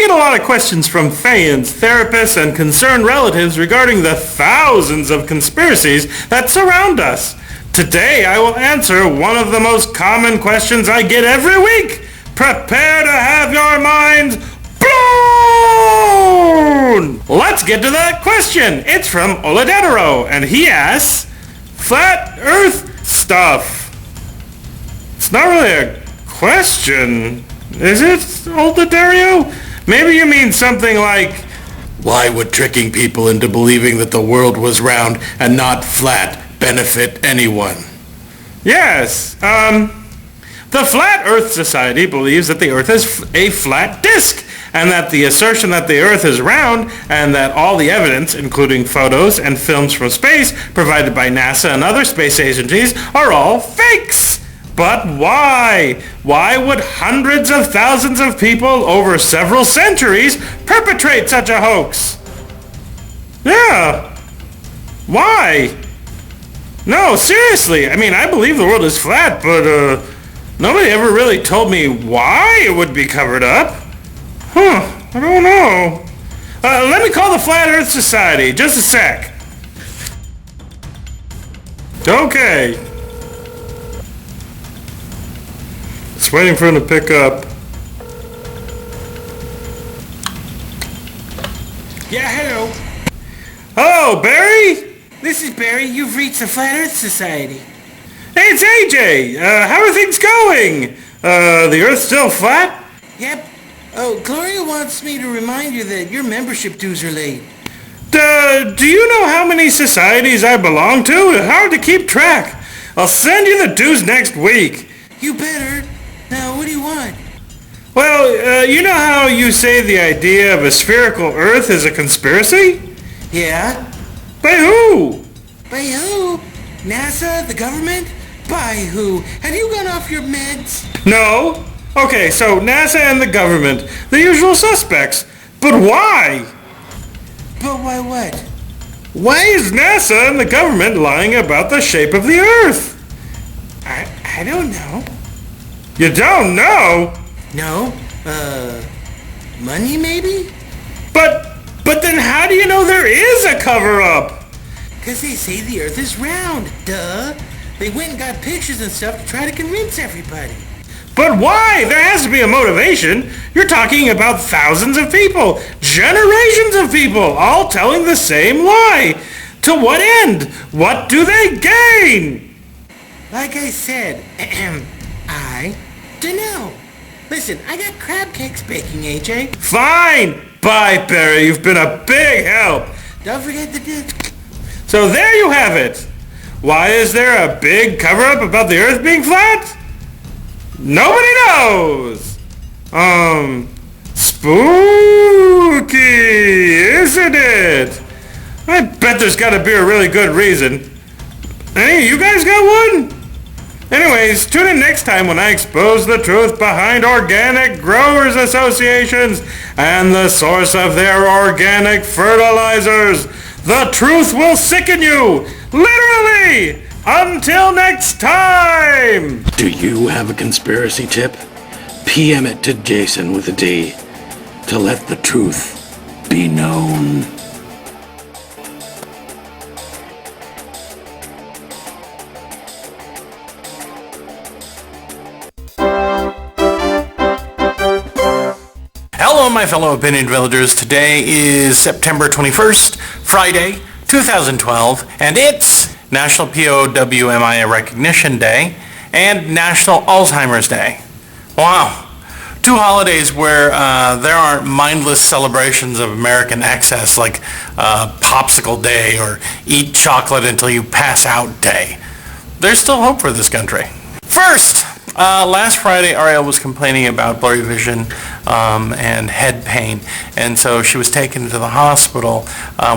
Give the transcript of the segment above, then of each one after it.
get a lot of questions from fans, therapists, and concerned relatives regarding the thousands of conspiracies that surround us. Today, I will answer one of the most common questions I get every week. Prepare to have your minds blown! Let's get to that question. It's from Oladetero, and he asks, flat earth stuff. It's not really a question, is it, Oladetero? Maybe you mean something like, why would tricking people into believing that the world was round and not flat benefit anyone? Yes, the Flat Earth Society believes that the Earth is a flat disk, and that the assertion that the Earth is round and that all the evidence, including photos and films from space provided by NASA and other space agencies, are all fakes. But why? Why would hundreds of thousands of people over several centuries perpetrate such a hoax? Yeah. Why? No, seriously. I mean, I believe the world is flat, but nobody ever really told me why it would be covered up. I don't know. Let me call the Flat Earth Society. Just a sec. Okay. Just waiting for him to pick up. Yeah, hello. Hello, Barry? This is Barry. You've reached the Flat Earth Society. Hey, it's AJ. How are things going? The Earth's still flat? Yep. Oh, Gloria wants me to remind you that your membership dues are late. Do you know how many societies I belong to? It's hard to keep track. I'll send you the dues next week. You better. Now, what do you want? Well, you know how you say the idea of a spherical Earth is a conspiracy? Yeah? By who? By who? NASA? The government? By who? Have you gone off your meds? No. Okay, so NASA and the government, the usual suspects. But why? But why what? Why is NASA and the government lying about the shape of the Earth? I don't know. You don't know? No? Money maybe? But then how do you know there is a cover-up? 'Cause they say the Earth is round, duh. They went and got pictures and stuff to try to convince everybody. But why? There has to be a motivation. You're talking about thousands of people, generations of people, all telling the same lie. To what end? What do they gain? Like I said, I don't know. Listen, I got crab cakes baking, AJ. Fine. Bye, Barry. You've been a big help. Don't forget the disc. So there you have it. Why is there a big cover-up about the Earth being flat? Nobody knows. Spooky, isn't it? I bet there's got to be a really good reason. Hey, you guys got one? Anyways, tune in next time when I expose the truth behind organic growers associations and the source of their organic fertilizers. The truth will sicken you, literally. Until next time! Do you have a conspiracy tip? PM it to Jason with a D to let the truth be known. Hello, my fellow Opinion Villagers. Today is September 21st, Friday, 2012, and it's National POWMI Recognition Day and National Alzheimer's Day. Wow. Two holidays where there aren't mindless celebrations of American excess like Popsicle Day or Eat Chocolate Until You Pass Out Day. There's still hope for this country. First, last Friday, Ariel was complaining about blurry vision and head pain, and so she was taken to the hospital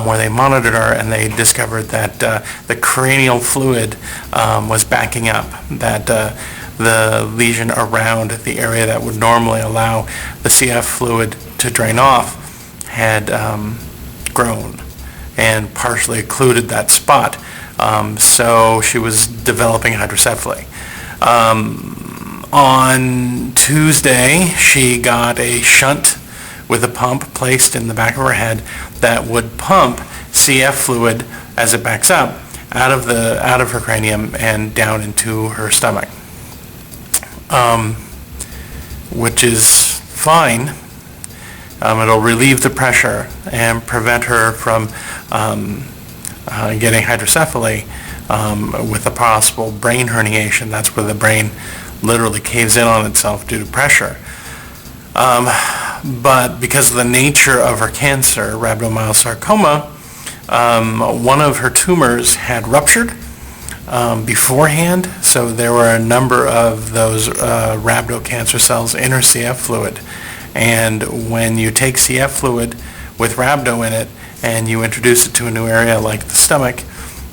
where they monitored her, and they discovered that the cranial fluid was backing up, that the lesion around the area that would normally allow the CF fluid to drain off had grown and partially occluded that spot. So she was developing hydrocephaly. On Tuesday, she got a shunt with a pump placed in the back of her head that would pump CF fluid as it backs up out of her cranium and down into her stomach, which is fine. It'll relieve the pressure and prevent her from getting hydrocephaly with a possible brain herniation. That's where the brain literally caves in on itself due to pressure. But because of the nature of her cancer, rhabdomyosarcoma, one of her tumors had ruptured beforehand, so there were a number of those rhabdo cancer cells in her CF fluid. And when you take CF fluid with rhabdo in it and you introduce it to a new area like the stomach,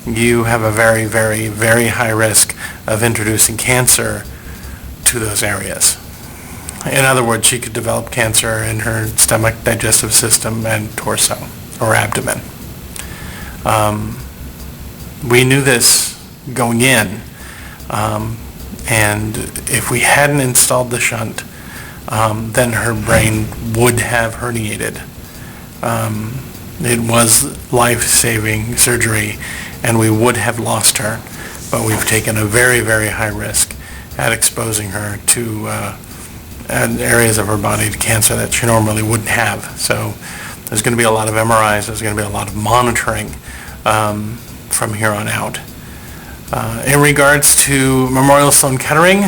you have a very, very, very high risk of introducing cancer to those areas. In other words, she could develop cancer in her stomach, digestive system, and torso or abdomen. We knew this going in, and if we hadn't installed the shunt, then her brain would have herniated. It was life-saving surgery, and we would have lost her, but we've taken a very, very high risk at exposing her to areas of her body to cancer that she normally wouldn't have. So there's going to be a lot of MRIs, there's going to be a lot of monitoring from here on out. In regards to Memorial Sloan Kettering,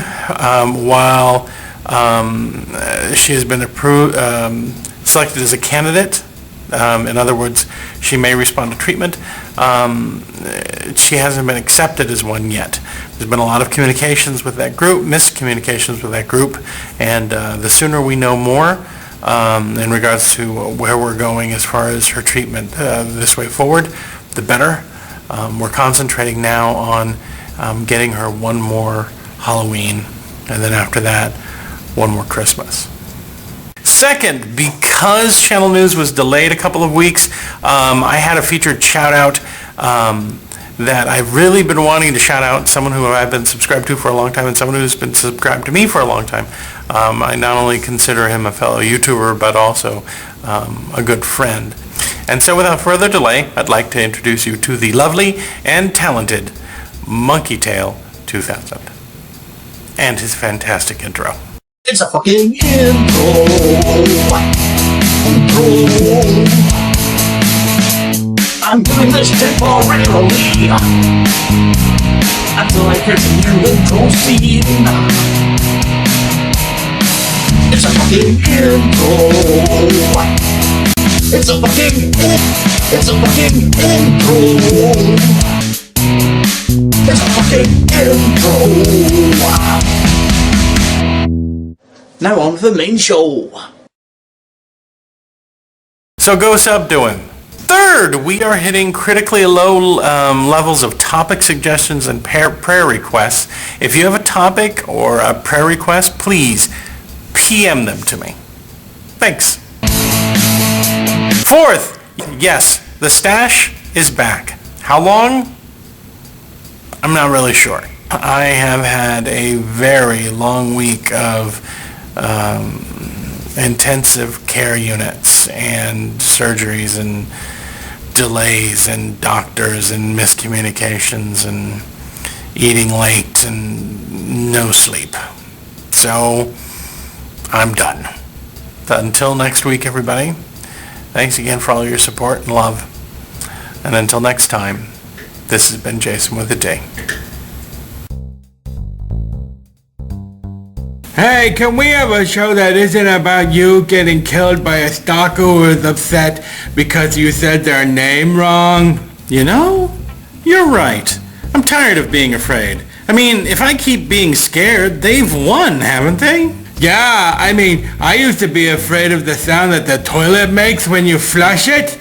while she has been selected as a candidate, in other words, she may respond to treatment, she hasn't been accepted as one yet. There's been a lot of communications with that group, miscommunications with that group, and the sooner we know more in regards to where we're going as far as her treatment this way forward, the better. We're concentrating now on getting her one more Halloween, and then after that, one more Christmas. Second, because Channel News was delayed a couple of weeks, I had a featured shout out that I've really been wanting to shout out, someone who I've been subscribed to for a long time and someone who's been subscribed to me for a long time. I not only consider him a fellow YouTuber, but also a good friend. And so without further delay, I'd like to introduce you to the lovely and talented Monkey Tail 2000 and his fantastic intro. It's a fucking intro. I'm doing this temporarily until I get to new intro scene. It's a fucking intro. It's a fucking It's a fucking intro. It's a fucking intro. Now on to the main show. So go sub doing. Third, we are hitting critically low levels of topic suggestions and prayer requests. If you have a topic or a prayer request, please PM them to me. Thanks. Fourth, yes, the stash is back. How long? I'm not really sure. I have had a very long week of intensive care units and surgeries and delays and doctors and miscommunications and eating late and no sleep. So I'm done. But until next week, everybody, thanks again for all your support and love. And until next time, this has been Jason with a D. Hey, can we have a show that isn't about you getting killed by a stalker who is upset because you said their name wrong? You know, you're right. I'm tired of being afraid. I mean, if I keep being scared, they've won, haven't they? Yeah, I mean, I used to be afraid of the sound that the toilet makes when you flush it,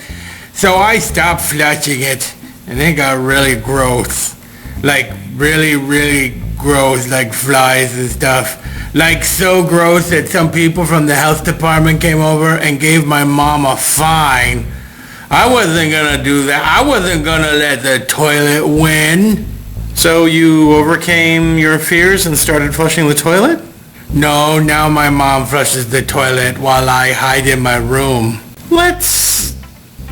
so I stopped flushing it, and it got really gross. Like, really, really gross, like flies and stuff. Like, so gross that some people from the health department came over and gave my mom a fine. I wasn't gonna do that. I wasn't gonna let the toilet win. So you overcame your fears and started flushing the toilet? No, now my mom flushes the toilet while I hide in my room. Let's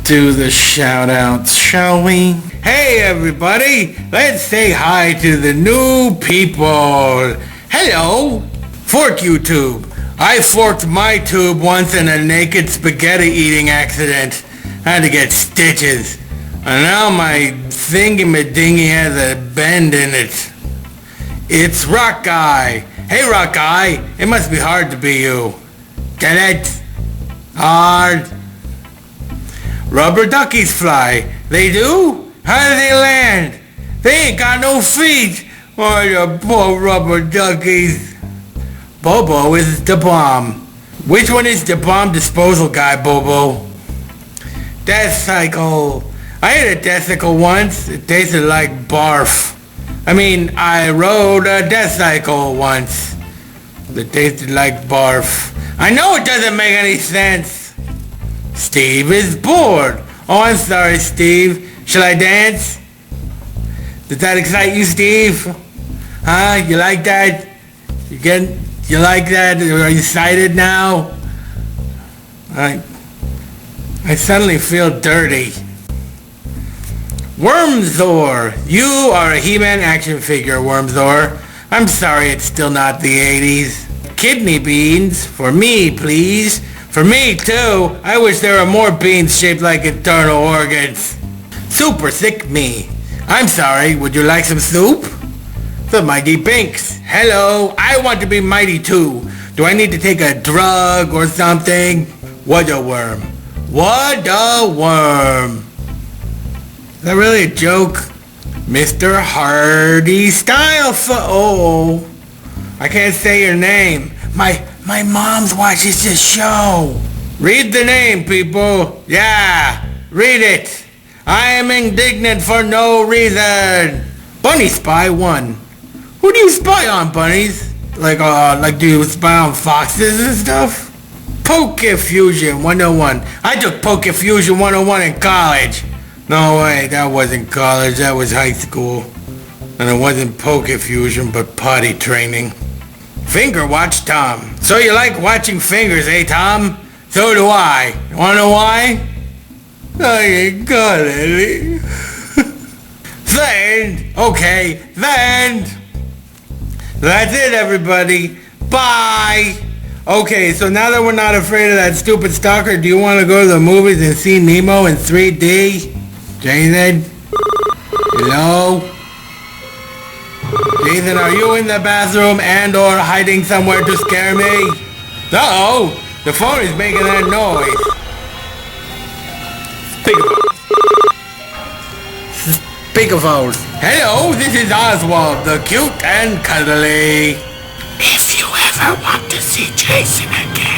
do the shout-outs, shall we? Hey everybody, let's say hi to the new people. Hello, Fork YouTube. I forked my tube once in a naked spaghetti eating accident. I had to get stitches. And now my thingy-madingy has a bend in it. It's Rock Guy. Hey Rock Guy, it must be hard to be you. Get it? Hard. Rubber duckies fly. They do? How do they land? They ain't got no feet. Oh, the poor rubber duckies. Bobo is the bomb. Which one is the bomb disposal guy, Bobo? Death cycle. I ate a death cycle once. It tasted like barf. I rode a death cycle once. It tasted like barf. I know it doesn't make any sense. Steve is bored. Oh, I'm sorry, Steve. Shall I dance? Does that excite you, Steve? Huh? You like that? You like that? Are you excited now? I suddenly feel dirty. Wormzor. You are a He-Man action figure, Wormzor. I'm sorry it's still not the 80s. Kidney beans. For me, please. For me, too. I wish there were more beans shaped like internal organs. Super sick me. I'm sorry. Would you like some soup? The Mighty Binks. Hello. I want to be mighty, too. Do I need to take a drug or something? What a worm. What a worm. Is that really a joke? Mr. Hardy Style Oh, I can't say your name. My mom's watches this show. Read the name, people. Yeah, read it. I am indignant for no reason. Bunny Spy 1. Who do you spy on, bunnies? Like do you spy on foxes and stuff? Poke Fusion 101. I took Poke Fusion 101 in college. No way, that wasn't college, that was high school. And it wasn't Poke Fusion, but potty training. Finger Watch Tom. So you like watching fingers, eh, Tom? So do I. You wanna know why? I ain't got any. Then, okay, then. That's it, everybody. Bye. Okay, so now that we're not afraid of that stupid stalker, do you want to go to the movies and see Nemo in 3D? Jason? Hello? Jason, are you in the bathroom and or hiding somewhere to scare me? Uh-oh! The phone is making that noise. Speakerphone. Hello, this is Oswald, the cute and cuddly. If you ever want to see Jason again,